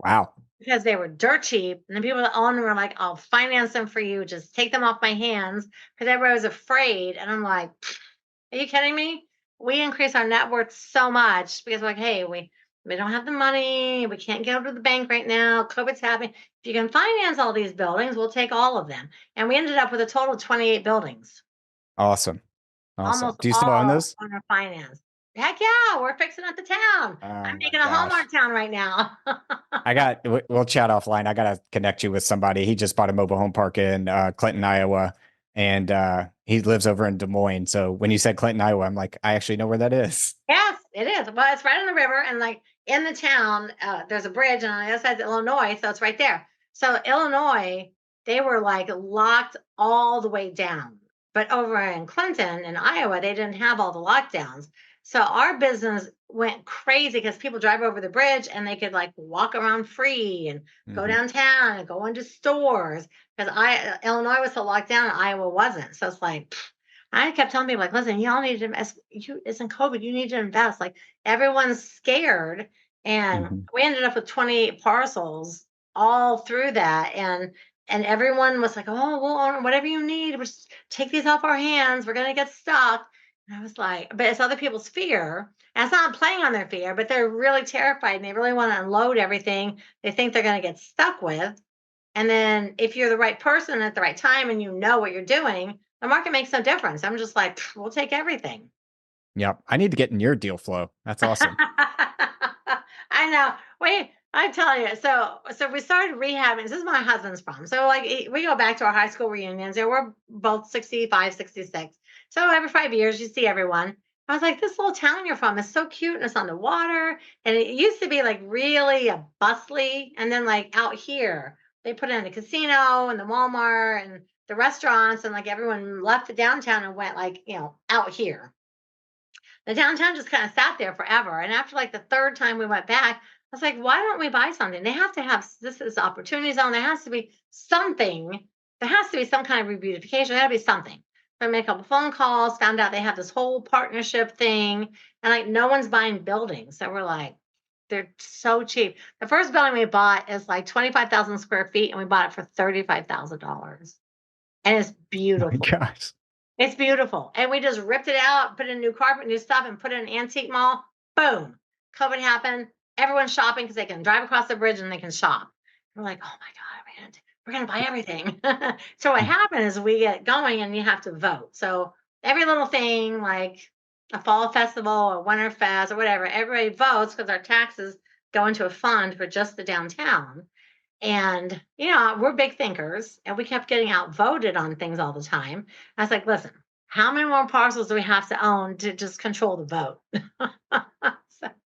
Speaker 1: Wow.
Speaker 2: because they were dirt cheap. And the people that own them were like, I'll finance them for you. Just take them off my hands because everybody was afraid. And I'm like, are you kidding me? We increase our net worth so much because we're like, hey, we don't have the money. We can't get over to the bank right now. COVID's happening. If you can finance all these buildings, we'll take all of them. And we ended up with a total of 28 buildings,
Speaker 1: Awesome. Awesome.
Speaker 2: almost
Speaker 1: Do you still own
Speaker 2: all
Speaker 1: those?
Speaker 2: under finance. Heck yeah, we're fixing up the town. I'm
Speaker 1: Oh my
Speaker 2: making a
Speaker 1: gosh.
Speaker 2: Hallmark town right now.
Speaker 1: We'll chat offline. I gotta connect you with somebody. He just bought a mobile home park in Clinton, Iowa, and he lives over in Des Moines. So when you said Clinton, Iowa, I'm like, I actually know where that is.
Speaker 2: Yes, it is. Well, it's right on the river, and like in the town, there's a bridge, and on the other side is Illinois, so it's right there. So Illinois, they were like locked all the way down, but over in Clinton in Iowa, they didn't have all the lockdowns. So our business went crazy because people drive over the bridge and they could like walk around free and go
Speaker 1: Mhm.
Speaker 2: downtown and go into stores because I Illinois was so locked down and Iowa wasn't. So it's like I kept telling people, like, listen, y'all need to invest. It's in COVID. You need to invest. Like, everyone's scared. And
Speaker 1: Mhm.
Speaker 2: we ended up with 28 parcels all through that. And everyone was like, oh, we'll own whatever you need. Just take these off our hands. We're going to get stuck. And I was like, but it's other people's fear. And it's not playing on their fear, but they're really terrified and they really want to unload everything they think they're going to get stuck with. And then if you're the right person at the right time and you know what you're doing, the market makes no difference. I'm just like, we'll take everything.
Speaker 1: Yep. I need to get in your deal flow. That's awesome.
Speaker 2: I know. I tell you. So we started rehabbing. This is my husband's problem. So like we go back to our high school reunions and we're both 65, 66. So every 5 years you see everyone. I was like, this little town you're from is so cute and it's on the water. And it used to be like really a bustly. And then like out here, they put in the casino and the Walmart and the restaurants and like everyone left the downtown and went like, out here. The downtown just kind of sat there forever. And after like the third time we went back, I was like, why don't we buy something? They have to have this is opportunity zone. There has to be something. There has to be some kind of rebeautification. There had to be something. So I made a couple phone calls, found out they have this whole partnership thing, and like no one's buying buildings. So we're like, they're so cheap. The first building we bought is like 25,000 square feet, and we bought it for $35,000. And it's
Speaker 1: Oh my
Speaker 2: beautiful.
Speaker 1: gosh.
Speaker 2: It's beautiful. And we just ripped it out, put in new carpet, new stuff, and put in an antique mall. Boom. COVID happened. Everyone's shopping because they can drive across the bridge and they can shop. We're like, oh my God, man, we're going to buy everything. So what happened is we get going and you have to vote. So every little thing like a fall festival or winter fest or whatever, everybody votes because our taxes go into a fund for just the downtown. And, we're big thinkers and we kept getting outvoted on things all the time. I was like, listen, how many more parcels do we have to own to just control the vote?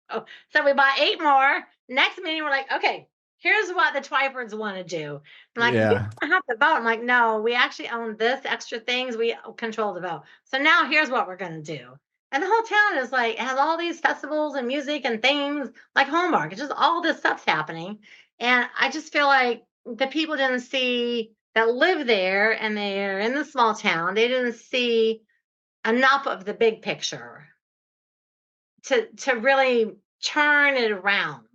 Speaker 2: so we bought 8 more. Next meeting, we're like, okay, here's what the Twyfords want to do. I'm like, you
Speaker 1: Yeah.
Speaker 2: don't have to vote. I'm like, no, we actually own this extra things. We control the vote. So now here's what we're going to do. And the whole town is like, has all these festivals and music and things like Hallmark. It's just all this stuff's happening. And I just feel like the people didn't see that live there and they're in the small town, they didn't see enough of the big picture to really turn it around.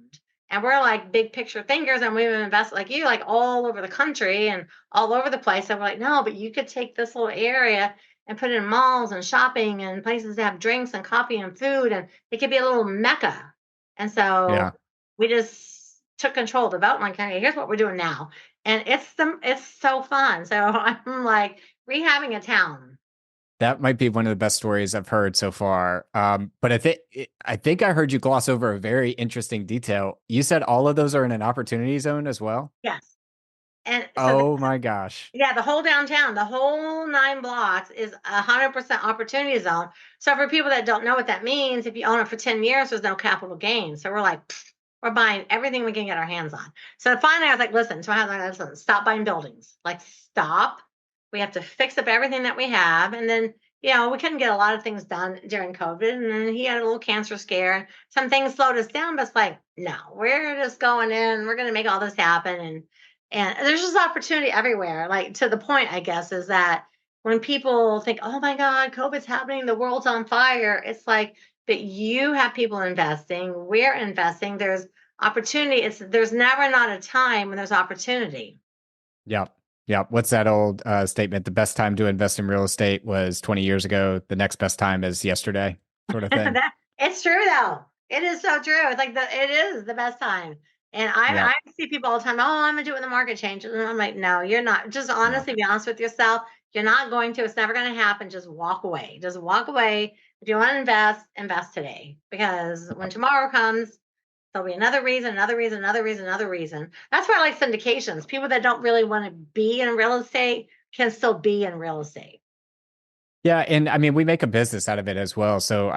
Speaker 2: And we're like big picture thinkers and we've invested like you, like all over the country and all over the place. And we're like, no, but you could take this little area and put it in malls and shopping and places to have drinks and coffee and food. And it could be a little mecca. And
Speaker 1: Yeah.
Speaker 2: so we just took control of the vote. Like, okay, here's what we're doing now. And it's so fun. So I'm like rehabbing a town.
Speaker 1: That might be one of the best stories I've heard so far. But I think I heard you gloss over a very interesting detail. You said all of those are in an opportunity zone as well.
Speaker 2: Yes. And so
Speaker 1: Oh my gosh.
Speaker 2: yeah, the whole downtown, the whole 9 blocks is 100% opportunity zone. So for people that don't know what that means, if you own it for 10 years, there's no capital gain. So we're like, we're buying everything we can get our hands on. So finally I was like, listen, so I was like, listen, stop buying buildings. Like stop. We have to fix up everything that we have. And then, we couldn't get a lot of things done during COVID. And then he had a little cancer scare. Some things slowed us down, but it's like, no, we're just going in, we're going to make all this happen. And there's just opportunity everywhere. Like to the point, I guess, is that when people think, oh my God, COVID's happening, the world's on fire, it's like, but you have people investing, we're investing, there's opportunity. There's never not a time when there's opportunity.
Speaker 1: Yep. Yep. What's that old statement? The best time to invest in real estate was 20 years ago. The next best time is yesterday, sort of thing.
Speaker 2: It's true though. It is so true. It's like it is the best time. And I
Speaker 1: Yep.
Speaker 2: see people all the time, oh, I'm gonna do it when the market changes. And I'm like, no, you're not. Just
Speaker 1: No.
Speaker 2: honestly be honest with yourself. You're not going to, it's never gonna happen. Just walk away. Just walk away. If you want to invest today. Because when tomorrow comes, there'll be another reason, another reason, another reason, another reason. That's why I like syndications. People that don't really want to be in real estate can still be in real estate.
Speaker 1: Yeah, and I mean we make a business out of it as well. So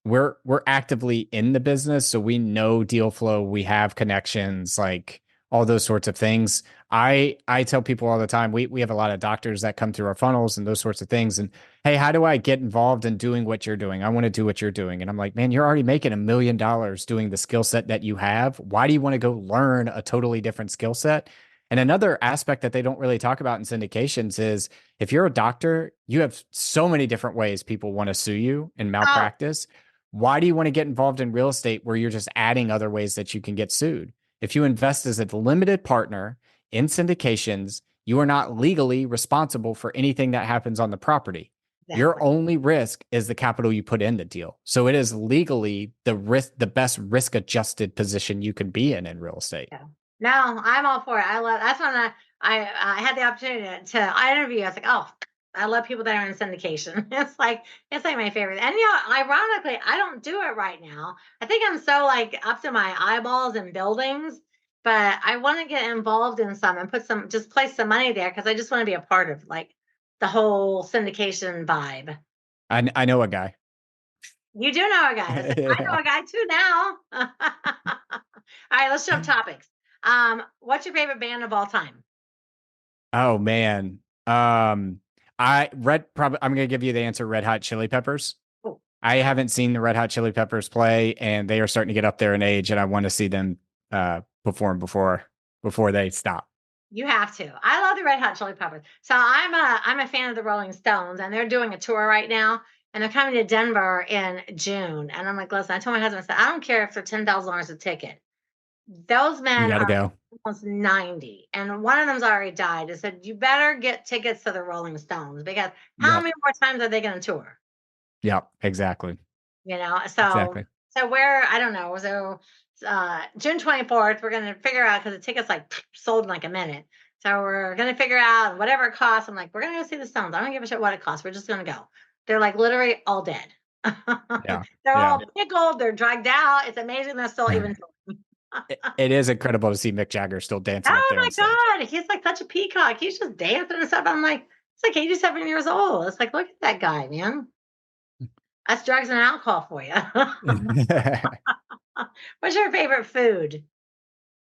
Speaker 1: we're actively in the business, so we know deal flow, we have connections, like all those sorts of things. I tell people all the time, we have a lot of doctors that come through our funnels and those sorts of things. And hey, how do I get involved in doing what you're doing? I want to do what you're doing. And I'm like, man, you're already making $1 million doing the skill set that you have. Why do you want to go learn a totally different skill set? And another aspect that they don't really talk about in syndications is if you're a doctor, you have so many different ways people want to sue you in
Speaker 2: Oh,
Speaker 1: malpractice. Why do you want to get involved in real estate where you're just adding other ways that you can get sued? If you invest as a limited partner in syndications, you are not legally responsible for anything that happens on the property. Your
Speaker 2: exactly.
Speaker 1: only risk is the capital you put in the deal. So it is legally the best risk adjusted position you can be in real estate.
Speaker 2: Yeah. No, I'm all for it. I love that's when I had the opportunity to I interview. I was like, oh, I love people that are in syndication. It's like my favorite. And ironically, I don't do it right now. I think I'm so like up to my eyeballs in buildings, but I want to get involved in some and just place some money there because I just want to be a part of like the whole syndication vibe.
Speaker 1: I know a guy.
Speaker 2: You do know a guy. I
Speaker 1: Yeah.
Speaker 2: know a guy too now. All right, let's jump topics. What's your favorite band of all time?
Speaker 1: Oh man. I red probably I'm gonna give you the answer Red Hot Chili Peppers.
Speaker 2: Oh,
Speaker 1: I haven't seen the Red Hot Chili Peppers play, and they are starting to get up there in age, and I want to see them perform before they stop.
Speaker 2: you have to. I love the Red Hot Chili Peppers. So I'm a fan of the Rolling Stones, and they're doing a tour right now, and they're coming to Denver in June. And I'm like, listen, I told my husband, I said, I don't care if they're $10,000 a ticket. Those
Speaker 1: You
Speaker 2: men
Speaker 1: got to
Speaker 2: are
Speaker 1: go.
Speaker 2: almost 90, and one of them's already died. I said, you better get tickets to the Rolling Stones because how
Speaker 1: Yep.
Speaker 2: many more times are they going to tour?
Speaker 1: Yep. Exactly.
Speaker 2: You know, so
Speaker 1: Exactly.
Speaker 2: so we're I don't know. So June 24th, we're gonna figure out because the tickets like sold in like a minute. So we're gonna figure out whatever it costs. I'm like, we're gonna go see the Stones. I don't give a shit what it costs. We're just gonna go. They're like literally all dead.
Speaker 1: Yeah.
Speaker 2: They're
Speaker 1: Yeah.
Speaker 2: all pickled. They're dragged out. It's amazing they're still even.
Speaker 1: It is incredible to see Mick Jagger still dancing up
Speaker 2: Oh
Speaker 1: there
Speaker 2: my
Speaker 1: on stage.
Speaker 2: God, he's like such a peacock. He's just dancing and stuff. I'm like, it's like 87 years old. It's like, look at that guy, man. That's drugs and alcohol for you. What's your favorite food?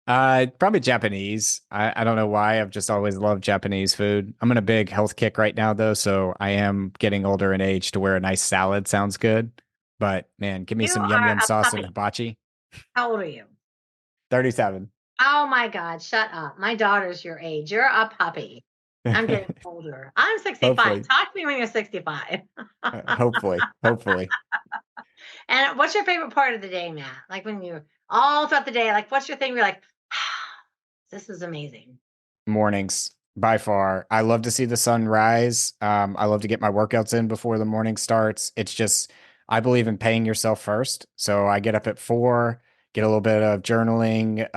Speaker 1: Probably Japanese. I don't know why. I've just always loved Japanese food. I'm on a big health kick right now, though, so I am getting older in age to where a nice salad sounds good. But man, give me
Speaker 2: You
Speaker 1: some yum
Speaker 2: are
Speaker 1: yum
Speaker 2: a
Speaker 1: sauce and
Speaker 2: puppy.
Speaker 1: hibachi.
Speaker 2: How old are you?
Speaker 1: 37.
Speaker 2: Oh my God, shut up. My daughter's your age. You're a puppy. I'm getting older. I'm 65.
Speaker 1: Hopefully,
Speaker 2: Talk to me when you're 65.
Speaker 1: hopefully.
Speaker 2: And what's your favorite part of the day, Matt? Like when you all throughout the day, like what's your thing? You're like, this is amazing.
Speaker 1: Mornings by far. I love to see the sun rise. I love to get my workouts in before the morning starts. It's just, I believe in paying yourself first. So I get up at 4, get a little bit of journaling,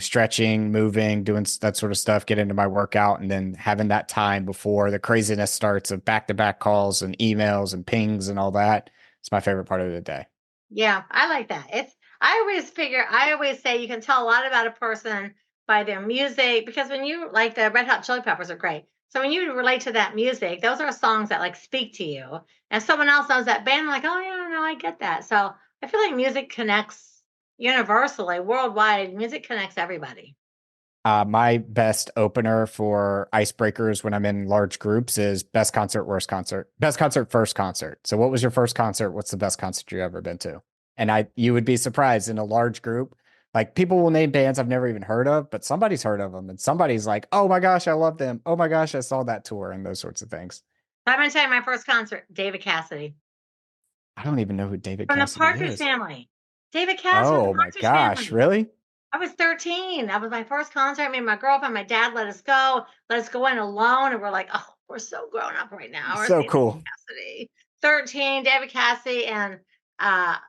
Speaker 1: stretching, moving, doing that sort of stuff, get into my workout, and then having that time before the craziness starts of back to back calls and emails and pings and all that. It's my favorite part of the day.
Speaker 2: Yeah, I like that. I always say you can tell a lot about a person by their music because when you like the Red Hot Chili Peppers are great. So when you relate to that music, those are songs that like speak to you. And someone else knows that band, like, oh yeah, no, I get that. So I feel like music connects universally, worldwide. Music connects everybody.
Speaker 1: My best opener for icebreakers when I'm in large groups is best concert, worst concert, best concert, first concert. So, what was your first concert? What's the best concert you've ever been to? And you would be surprised in a large group. Like people will name bands I've never even heard of, but somebody's heard of them, and somebody's like, "Oh my gosh, I love them! Oh my gosh, I saw that tour," and those sorts of things.
Speaker 2: I'm gonna tell you my first concert, David Cassidy.
Speaker 1: I don't even know who David
Speaker 2: From the
Speaker 1: Cassidy
Speaker 2: Partridge
Speaker 1: is.
Speaker 2: Family. David Cassidy from
Speaker 1: Oh
Speaker 2: the
Speaker 1: my
Speaker 2: Partridge
Speaker 1: gosh,
Speaker 2: Family.
Speaker 1: really?
Speaker 2: I was 13. That was my first concert. I made my girlfriend, my dad let us go in alone. And we're like, oh, we're so grown up right now. We're
Speaker 1: So
Speaker 2: seeing David
Speaker 1: cool.
Speaker 2: Cassidy. 13, David Cassidy. And my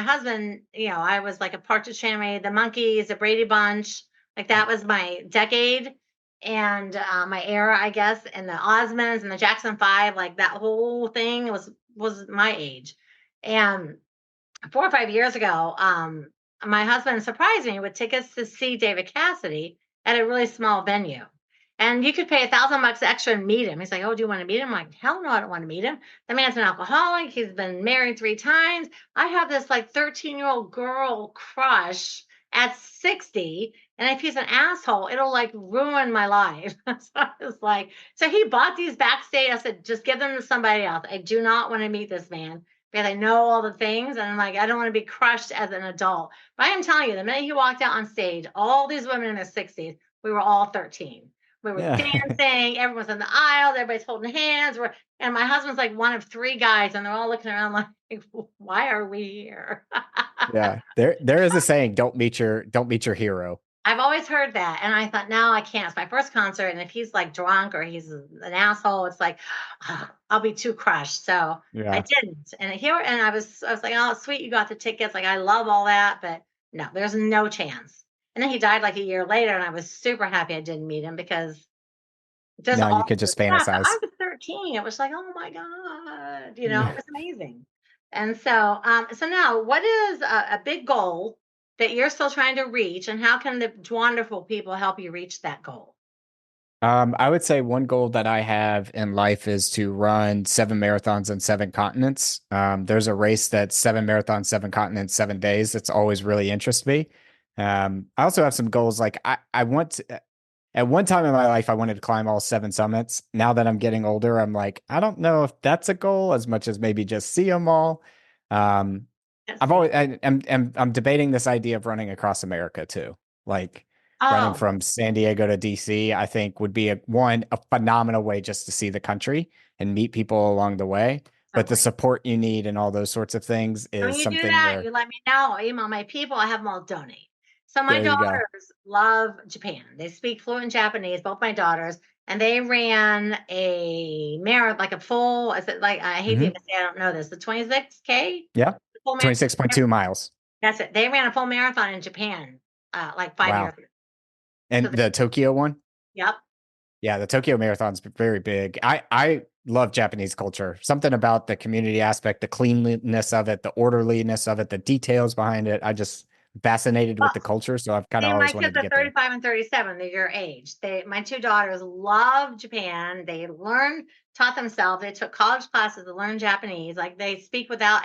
Speaker 2: husband, I was like a Partridge Family, the Monkees, the Brady Bunch. Like that was my decade and my era, I guess. And the Osmonds and the Jackson Five, like that whole thing was my age. And 4 or 5 years ago, my husband surprised me with tickets to see David Cassidy at a really small venue. And you could pay $1,000 extra and meet him. He's like, oh, do you want to meet him? I'm like, hell no, I don't want to meet him. The man's an alcoholic. He's been married 3 times. I have this like 13-year-old girl crush at 60. And if he's an asshole, it'll like ruin my life. So I was like, so he bought these backstage. I said, just give them to somebody else. I do not want to meet this man because I know all the things. And I'm like, I don't want to be crushed as an adult. But I am telling you, the minute he walked out on stage, all these women in their 60s We were all 13. We were
Speaker 1: Yeah.
Speaker 2: dancing. Everyone's in the aisles. Everybody's holding hands. And my husband's like one of three guys, and they're all looking around like, why are we here?
Speaker 1: Yeah. There is a saying, don't meet your hero.
Speaker 2: I've always heard that, and I thought, no, I can't. It's my first concert, and if he's like drunk or he's an asshole, it's like I'll be too crushed. So I
Speaker 1: Yeah.
Speaker 2: didn't, and I was like, oh, sweet, you got the tickets. Like I love all that, but no, there's no chance. And then he died like a year later, and I was super happy I didn't meet him because just
Speaker 1: Now you
Speaker 2: all
Speaker 1: could
Speaker 2: the
Speaker 1: just
Speaker 2: stuff. I
Speaker 1: fantasize.
Speaker 2: was 13. It was like, oh my god, it
Speaker 1: Yeah.
Speaker 2: was amazing. And so now, what is a big goal that you're still trying to reach, and how can the wonderful people help you reach that goal?
Speaker 1: I would say one goal that I have in life is to run 7 marathons on 7 continents. There's a race that's 7 marathons, 7 continents, 7 days. That's always really interests me. I also have some goals. Like I want to, at one time in my life, I wanted to climb all 7 summits. Now that I'm getting older, I'm like, I don't know if that's a goal as much as maybe just see them all. Um,
Speaker 2: Let's
Speaker 1: I've
Speaker 2: see.
Speaker 1: always, I'm debating this idea of running across America too. Like, running
Speaker 2: Oh,
Speaker 1: from San Diego to DC, I think would be a phenomenal way just to see the country and meet people along the way.
Speaker 2: so
Speaker 1: But the
Speaker 2: great.
Speaker 1: support you need and all those sorts of things
Speaker 2: And when
Speaker 1: is
Speaker 2: you do
Speaker 1: something
Speaker 2: that,
Speaker 1: where
Speaker 2: you let me know. Email my people. I have them all donate. So my
Speaker 1: there you go.
Speaker 2: daughters love Japan. They speak fluent Japanese, both my daughters, and they ran a marathon, like a full. Is it like I hate to
Speaker 1: Hmm.
Speaker 2: even say I don't know this. The 26K,
Speaker 1: Yeah.
Speaker 2: the full marathon.
Speaker 1: 26.2 miles.
Speaker 2: That's it. They ran a full marathon in Japan, like 5 years
Speaker 1: Wow.
Speaker 2: ago. So,
Speaker 1: And the Tokyo one?
Speaker 2: yep.
Speaker 1: Yeah, the Tokyo Marathon's very big. I love Japanese culture. Something about the community aspect, the cleanliness of it, the orderliness of it, the details behind it. I just fascinated with
Speaker 2: Well,
Speaker 1: the culture, so I've kind of
Speaker 2: see, my
Speaker 1: always
Speaker 2: kids
Speaker 1: wanted to
Speaker 2: are
Speaker 1: get there.
Speaker 2: 35 and 37. They're your age. My two daughters love Japan. They taught themselves. They took college classes to learn Japanese. Like they speak without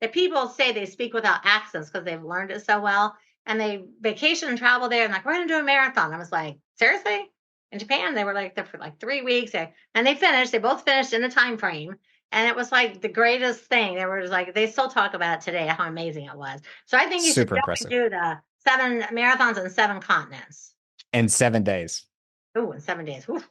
Speaker 2: the people say they speak without accents because they've learned it so well. And they vacation and travel there and like, we're gonna do a marathon. I was like, seriously? In Japan, they were like there for like 3 weeks. And they both finished in a time frame. And it was like the greatest thing. They were just like, they still talk about it today, how amazing it was. So I think you should
Speaker 1: Super
Speaker 2: definitely
Speaker 1: impressive.
Speaker 2: do the 7 marathons on 7 continents.
Speaker 1: In 7 days.
Speaker 2: Ooh, in 7 days. Ooh.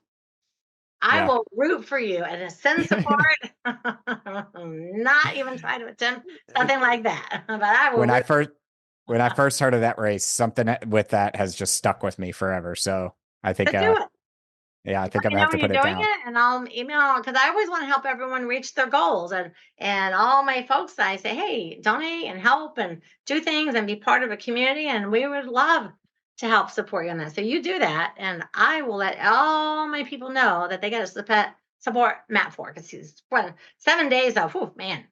Speaker 2: I
Speaker 1: Yeah.
Speaker 2: will root for you and send support. Not even try to attempt something like that, but I will
Speaker 1: when I
Speaker 2: root.
Speaker 1: first when I first heard of that race, something with that has just stuck with me forever. So I think
Speaker 2: Let's do it.
Speaker 1: yeah, I
Speaker 2: Let
Speaker 1: think I'm
Speaker 2: me
Speaker 1: gonna
Speaker 2: know
Speaker 1: have to
Speaker 2: when you're
Speaker 1: put it
Speaker 2: doing
Speaker 1: down.
Speaker 2: it, and I'll email because I always want to help everyone reach their goals. And all my folks, I say, hey, donate and help and do things and be part of a community, and we would love to help support you on that. So you do that, and I will let all my people know that they got to support Matt Fore because he's 7 days of, oh man.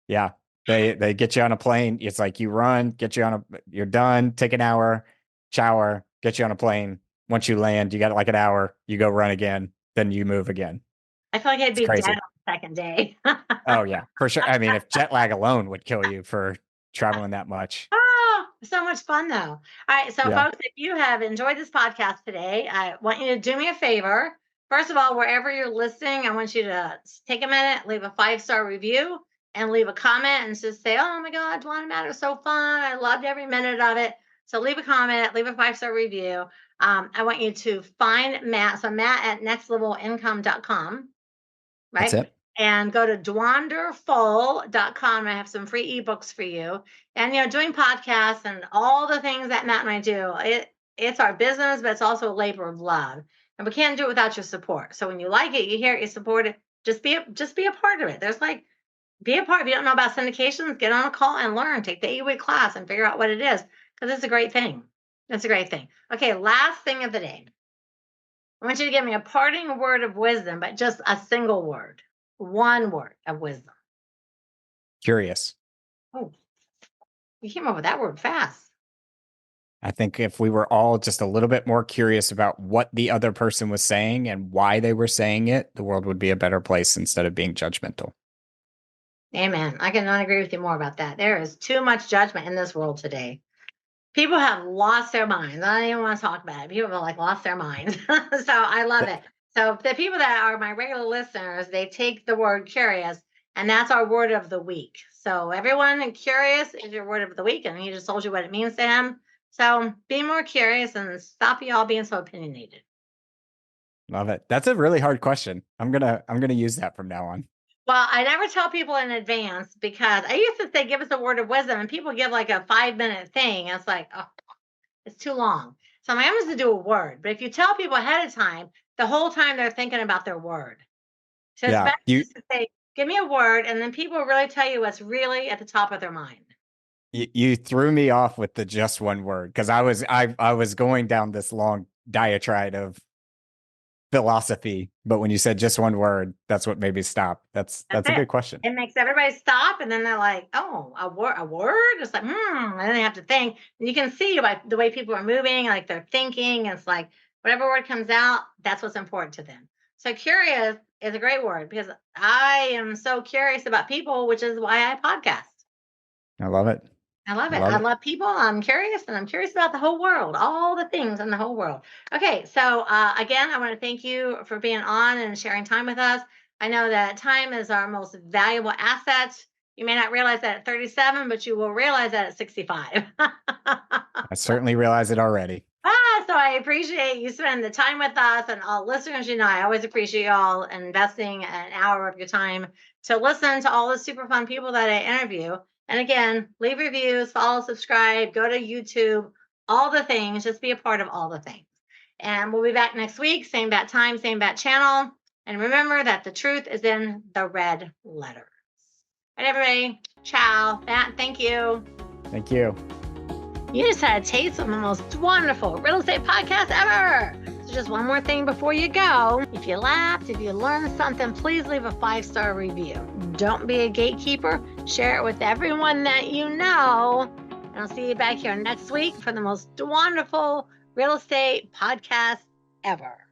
Speaker 1: Yeah. They get you on a plane. It's like you run, get you on you're done, take an hour, shower, get you on a plane. Once you land, you got like an hour, you go run again, then you move again.
Speaker 2: I feel like I'd
Speaker 1: It's
Speaker 2: be dead on
Speaker 1: crazy.
Speaker 2: the second day.
Speaker 1: Oh yeah, for sure. I mean, if jet lag alone would kill you for traveling that much.
Speaker 2: Oh, so much fun though. All right. So,
Speaker 1: Yeah.
Speaker 2: folks, if you have enjoyed this podcast today, I want you to do me a favor. First of all, wherever you're listening, I want you to take a minute, leave a 5-star review, and leave a comment and just say, oh my God, Dwan Matter was so fun. I loved every minute of it. So, leave a comment, leave a 5-star review. I want you to find Matt. So, Matt at nextlevelincome.com,
Speaker 1: That's
Speaker 2: right?
Speaker 1: it.
Speaker 2: And go to dwanderful.com. I have some free ebooks for you. And doing podcasts and all the things that Matt and I do, it's our business, but it's also a labor of love. And we can't do it without your support. So when you like it, you hear it, you support it, just be a part of it. There's like be a part. If you don't know about syndications, get on a call and learn. Take the 8-week class and figure out what it is. Because it's a great thing. It's a great thing. Okay, last thing of the day. I want you to give me a parting word of wisdom, but just a single word. One word of wisdom.
Speaker 1: Curious.
Speaker 2: Oh, you came up with that word fast.
Speaker 1: I think if we were all just a little bit more curious about what the other person was saying and why they were saying it, the world would be a better place instead of being judgmental.
Speaker 2: Amen. I cannot agree with you more about that. There is too much judgment in this world today. People have lost their minds. I don't even want to talk about it. People have like lost their minds. So I love it. So the people that are my regular listeners, they take the word curious, and that's our word of the week. So everyone curious is your word of the week, and he just told you what it means to him. So be more curious and stop y'all being so opinionated.
Speaker 1: Love it. That's a really hard question. I'm gonna use that from now on.
Speaker 2: Well, I never tell people in advance because I used to say, give us a word of wisdom, and people give like a 5-minute thing. And it's like, oh, it's too long. So I'm going to do a word. But if you tell people ahead of time, the whole time they're thinking about their word. So it's
Speaker 1: Yeah.
Speaker 2: better just to say, give me a word, and then people really tell you what's really at the top of their mind.
Speaker 1: You threw me off with the just one word because I was going down this long diatribe of philosophy, but when you said just one word, that's what made me stop. That's
Speaker 2: That's
Speaker 1: a
Speaker 2: it.
Speaker 1: good question.
Speaker 2: It makes everybody stop, and then they're like, "Oh, a word." It's like, and then they have to think. And you can see by the way people are moving, like they're thinking. It's like whatever word comes out, that's what's important to them. So curious is a great word because I am so curious about people, which is why I podcast.
Speaker 1: I love it.
Speaker 2: I love
Speaker 1: I
Speaker 2: it.
Speaker 1: love
Speaker 2: I
Speaker 1: it.
Speaker 2: love people. I'm curious, and I'm curious about the whole world, all the things in the whole world. Okay, so again, I want to thank you for being on and sharing time with us. I know that time is our most valuable asset. You may not realize that at 37, but you will realize that at 65.
Speaker 1: I certainly realize it already.
Speaker 2: So I appreciate you spending the time with us and all listeners. I always appreciate y'all investing an hour of your time to listen to all the super fun people that I interview. And again, leave reviews, follow, subscribe, go to YouTube, all the things. Just be a part of all the things. And we'll be back next week, same bat time, same bat channel. And remember that the truth is in the red letters. All right, everybody. Ciao. Matt, thank you.
Speaker 1: Thank you.
Speaker 2: You just had a taste of the most wonderful real estate podcast ever. So just one more thing before you go. If you laughed, if you learned something, please leave a 5-star review. Don't be a gatekeeper. Share it with everyone that you know. And I'll see you back here next week for the most wonderful real estate podcast ever.